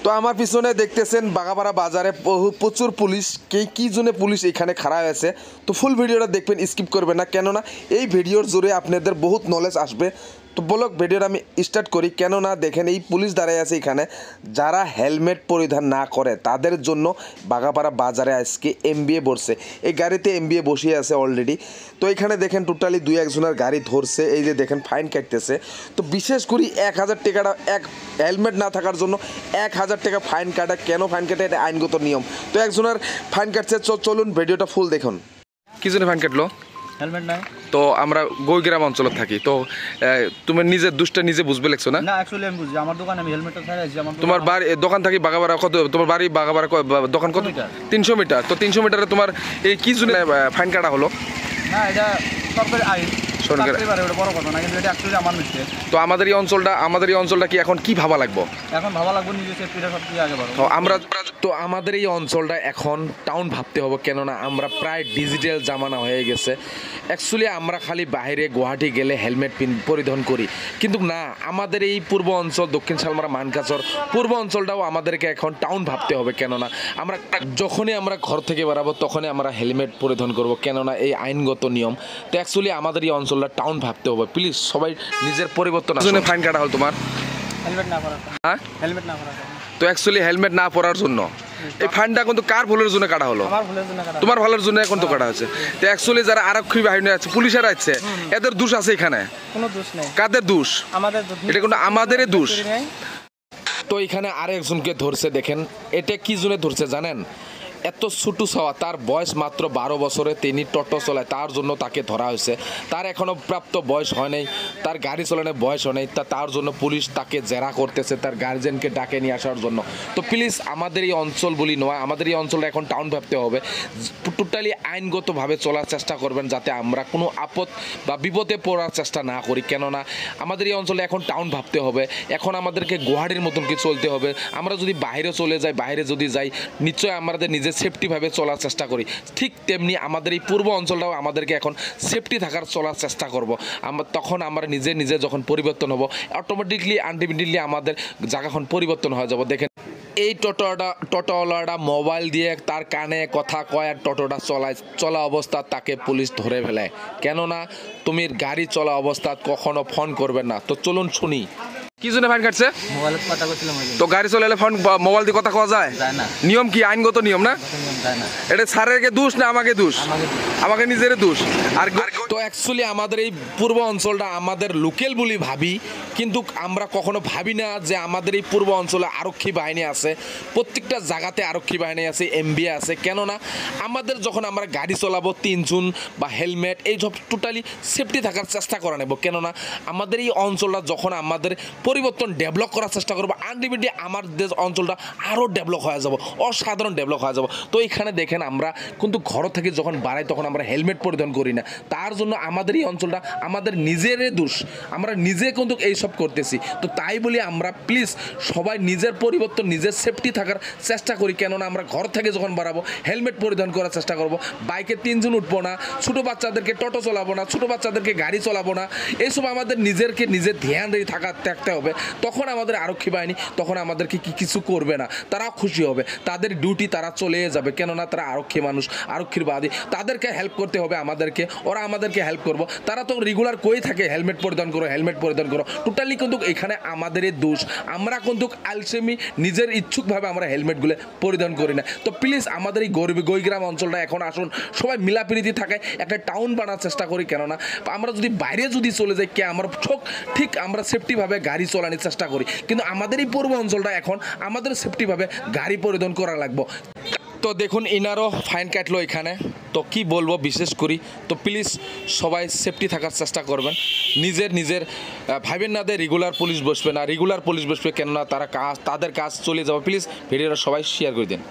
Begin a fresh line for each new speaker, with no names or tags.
তো আমার পিছনে দেখতেছেন বাগাপাড়া বাজারে প্রচুর পুলিশ কি জন্য পুলিশ এখানে খাড়া হয়েছে। তো ফুল ভিডিওটা দেখবেন, স্কিপ করবেন না, কেননা এই ভিডিওর জোরে আপনাদের বহুত নলেজ আসবে। তো বলক ভিডিওটা আমি স্টার্ট করি। কেননা দেখেন এই পুলিশ দাঁড়ায় আছে এখানে, যারা হেলমেট পরিধান না করে তাদের জন্য বাগাপাড়া বাজারে আজকে এমবিএ বসছে। এই গাড়িতে এমবিএ বসিয়ে আছে অলরেডি। তো এখানে দেখেন টোটালি 2-1 গাড়ি ধরছে, এই যে দেখেন ফাইন কাটতেছে। তো বিশেষ করে 1000 টাকাটা এক হেলমেট না থাকার জন্য 1000 টাকা ফাইন কাটা। কেন ফাইন কাটে এটা আইনগত নিয়ম। তো একজনের ফাইন কাটছে, চলুন ভিডিওটা ফুল দেখুন। কি জন্য ফাইন কাটলো?
হেলমেট নাই।
তো আমরা গৈগ্রাম অঞ্চলে থাকি, তো তুমি নিজের দুষ্টা নিজে বুঝবে লাগছো না?
না অ্যাকচুয়ালি আমি বুঝি, আমার দোকানে আমি হেলমেটটা ছাড়াই আছি।
তোমার বাড়ি দোকান থাকি বাগাবাড়া কত? তোমার বাড়ি বাগাবাড়া দোকান কত? 300 মিটার। তো 300 মিটারে তোমার এই কি জন্য ফাইন কাটা হলো?
না এটা সরকারি আইন,
সরকারি
ওটা বড় কথা না, কিন্তু এটা অ্যাকচুয়ালি আমার মিস্টেক।
তো আমাদের এই অঞ্চলটা কি এখন কি ভাবা লাগবো?
এখন ভাবা লাগবে নিজের সেফটিটা সবচেয়ে আগে বড়।
তো আমাদের এই অঞ্চলটা এখন টাউন ভাবতে হবে, কেননা আমরা প্রায় ডিজিটাল জামানা হয়ে গেছে। অ্যাকচুয়ালি আমরা খালি বাইরে গুয়াহাটি গেলে হেলমেট পরিধান করি, কিন্তু না, আমাদের এই পূর্ব অঞ্চল দক্ষিণ শালমারা মানকাচর পূর্ব অঞ্চলটাও আমাদেরকে এখন টাউন ভাবতে হবে। কেননা আমরা যখনই আমরা ঘর থেকে বেরাবো তখনই আমরা হেলমেট পরিধান করব, কেননা এই আইনগত নিয়ম। তো অ্যাকচুয়ালি আমাদের এই অঞ্চলটা টাউন ভাবতে হবে। প্লিজ সবাই নিজের পরিবর্তন। ফাইন কাটা হল তোমার
হেলমেট না পরার। হ্যাঁ হেলমেট না পরার।
তো অ্যাকচুয়ালি হেলমেট না পরার জন্য এই ফাইনটা কিন্তু কার ভুলের জন্য কাটা হলো?
আমার ভুলের জন্য কাটা।
তোমার ভালোর জন্য এখন তো কাটা হচ্ছে। তো অ্যাকচুয়ালি যারা আরক্ষী বাহিনী আছে, পুলিশেরা আছে, এদের দোষ আছে এখানে?
কোনো দোষ নেই।
কাদের দোষ?
আমাদের।
এটা কিন্তু আমাদেরই দোষ। তো এখানে আরেকজনকে ধরছে, দেখেন এটা কি জন্য ধরছে জানেন? এত ছোটো ছাওয়া, তার বয়স মাত্র 12 বছরে, তিনি টোটো চলায়, তার জন্য তাকে ধরা হয়েছে। তার এখনও প্রাপ্ত বয়স হয় নাই, তার গাড়ি চালানোর বয়স হয় নাই, তার জন্য পুলিশ তাকে জেরা করতেছে, তার গার্জেনকে ডাকে নিয়ে আসার জন্য। তো প্লিজ আমাদের এই অঞ্চল বলি নয়, আমাদের এই অঞ্চলটা এখন টাউন ভাবতে হবে। টোটালি আইনগতভাবে চলার চেষ্টা করবেন, যাতে আমরা কোনো আপদ বা বিপদে পড়ার চেষ্টা না করি। কেননা আমাদের এই অঞ্চলে এখন টাউন ভাবতে হবে। এখন আমাদেরকে গুয়াহাটির মতন কি চলতে হবে। আমরা যদি বাইরে চলে যাই, বাইরে যদি যাই, নিশ্চয়ই আমাদের নিজের সেফটিভাবে চলার চেষ্টা করি। ঠিক তেমনি আমাদের এই পূর্ব অঞ্চলটাও আমাদেরকে এখন সেফটি থাকার চলার চেষ্টা করব। তখন আমরা নিজে যখন পরিবর্তন হব, অটোমেটিকলি আলটিমেটলি আমাদের জায়গাখন পরিবর্তন হয়ে যাব। দেখেন এই টোটোওয়ালাটা মোবাইল দিয়ে তার কানে কথা কয়, আর টোটোটা চলা অবস্থা তাকে পুলিশ ধরে ফেলায়। কেননা তুমি গাড়ি চলা অবস্থা কখনো ফোন করবে না। তো চলুন শুনি কি জন্য ফাইন কাটছে।
মোবাইলে কথা কইছিলাম।
তো গাড়ি চলালে ফোন মোবাইল দিয়ে কথা কওয়া যায়? নিয়ম কি? আইনগত নিয়ম না? এটা স্যারের দোষ না আমাকে দোষ? আমাকে নিজের দোষ। আর তো অ্যাকচুয়ালি আমাদের এই পূর্ব অঞ্চলটা আমাদের লোকাল বলি ভাবি, কিন্তু আমরা কখনো ভাবি না যে আমাদের এই পূর্ব অঞ্চলে আরক্ষী বাহিনী আছে, প্রত্যেকটা জায়গাতে আরক্ষী বাহিনী আছে, এমবিএ আছে। কেননা আমাদের যখন আমরা গাড়ি চালাবো 3 জুন বা হেলমেট এই সব টোটালি সেফটি থাকার চেষ্টা করে নেব। কেননা আমাদের এই অঞ্চলটা যখন আমাদের পরিবর্তন ডেভেলপ করার চেষ্টা করবো, আলটিমেটলি আমার দেশ অঞ্চলটা আরও ডেভেলপ হয়ে যাব, অসাধারণ ডেভেলপ হয়ে যাব। তো এখানে দেখেন আমরা কিন্তু ঘর থেকে যখন বাড়াই তখন আমরা হেলমেট পরিধান করি না। তার জন্য আমাদের এই অঞ্চলটা আমাদের নিজেরই দোষ, আমরা নিজে কিন্তু এইসব করতেছি। তো তাই বলি আমরা প্লিজ সবাই নিজের পরিবর্তন, নিজের সেফটি থাকার চেষ্টা করি। কেননা আমরা ঘর থেকে যখন বাড়াবো হেলমেট পরিধান করার চেষ্টা করব। বাইকে 3 জন উঠবো না, ছোটো বাচ্চাদেরকে টোটো চালাবো না, ছোটো বাচ্চাদেরকে গাড়ি চালাবো না। এইসব আমাদের নিজের ধ্যান দিয়ে থাকতে হবে। তখন আমাদের আরক্ষী বাহিনী তখন আমাদেরকে কিছু করবে না, তারাও খুশি হবে, তাদের ডিউটি তারা চলে যাবে। কেননা তারা আরক্ষী মানুষ, আরক্ষীর বাদী, তাদেরকে হেল্প করতে হবে আমাদেরকে, ওরা আমাদেরকে হেল্প করবো। তারা তো রেগুলার কই থাকে হেলমেট পরিধান করো, হেলমেট পরিধান করো। টোটালি কিন্তু এখানে আমাদেরই দোষ, আমরা কিন্তু আলসেমি নিজের ইচ্ছুকভাবে আমরা হেলমেটগুলো পরিধান করি না। তো প্লিজ আমাদের এই গৈগ্রাম অঞ্চলটা এখন আসুন সবাই মিলাপ্রীতি থাকে, একটা টাউন বানার চেষ্টা করি। কেননা আমরা যদি বাইরে যদি চলে যাই, আমরা ঠিক আমরা সেফটিভাবে গাড়ি চালানোর চেষ্টা করি, কিন্তু আমাদের এই পূর্ব অঞ্চলটা এখন আমাদের সেফটিভাবে গাড়ি পরিধান করা লাগবে। তো দেখুন ইনারও ফাইন কাটলো এখানে। তো কি বলবো বিশেষ করি, তো প্লিজ সবাই সেফটি থাকার চেষ্টা করবেন। নিজের ভাইবেন না রেগুলার পুলিশ বসবে না, রেগুলার পুলিশ বসবে, কেননা তাদের কাজ চলে যাবে। প্লিজ ভিডিওটা সবাই শেয়ার করে দিন।